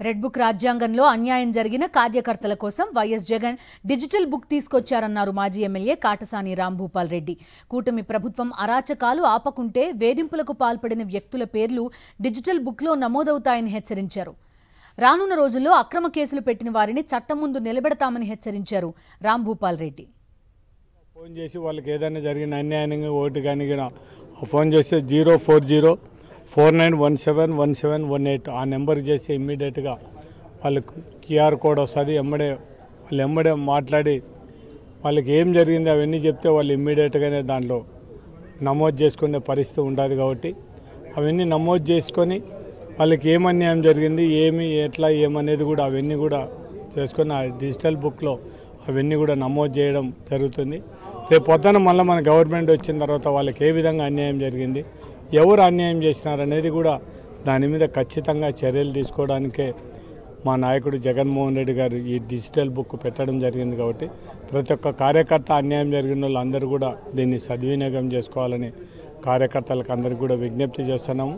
Red book రాజ్యాంగంలో అన్యాయం జరిగిన కార్యకర్తల కోసం వైఎస్ జగన్ డిజిటల్ బుక్ తీసుకొచ్చారన్నారు మాజీ ఎమ్మెల్యే కాటసాని రాంభూపాల్ రెడ్డి. కూటమి ప్రభుత్వం అరాచకాలు ఆపకుంటే వేధింపులకు పాల్పడిన వ్యక్తుల పేర్లు డిజిటల్ బుక్లో నమోదవుతాయని హెచ్చరించారు. రానున్న రోజుల్లో అక్రమ కేసులు పెట్టిన వారిని చట్టం ముందు నిలబెడతామని హెచ్చరించారు రాంభూపాల్ రెడ్డి. ఫోన్ చేసి వాళ్ళకి ఏదైనా జరిగిన అన్యాయంగా ఓటు కానీ ఫోన్ చేస్తే 04049171718 ఆ నెంబర్కి చేసి ఇమ్మీడియట్గా వాళ్ళకు QR కోడ్ వస్తుంది. వాళ్ళు మాట్లాడి వాళ్ళకి ఏం జరిగింది అవన్నీ చెప్తే వాళ్ళు ఇమ్మీడియట్గానే దాంట్లో నమోదు చేసుకునే పరిస్థితి ఉంటుంది. కాబట్టి అవన్నీ నమోదు చేసుకొని వాళ్ళకి ఏం అన్యాయం జరిగింది ఎట్లా ఏమనేది కూడా అవన్నీ కూడా చేసుకొని ఆ డిజిటల్ బుక్లో అవన్నీ కూడా నమోదు చేయడం జరుగుతుంది. రేపు పొద్దున మళ్ళీ మన గవర్నమెంట్ వచ్చిన తర్వాత వాళ్ళకి ఏ విధంగా అన్యాయం జరిగింది, ఎవరు అన్యాయం చేసినారనేది కూడా దాని మీద ఖచ్చితంగా చర్యలు తీసుకోవడానికే మా నాయకుడు జగన్మోహన్ రెడ్డి గారు ఈ డిజిటల్ బుక్ పెట్టడం జరిగింది. కాబట్టి ప్రతి ఒక్క కార్యకర్త అన్యాయం జరిగిన వాళ్ళు అందరూ కూడా దీన్ని సద్వినియోగం చేసుకోవాలని కార్యకర్తలకు అందరికీ కూడా విజ్ఞప్తి చేస్తున్నాము.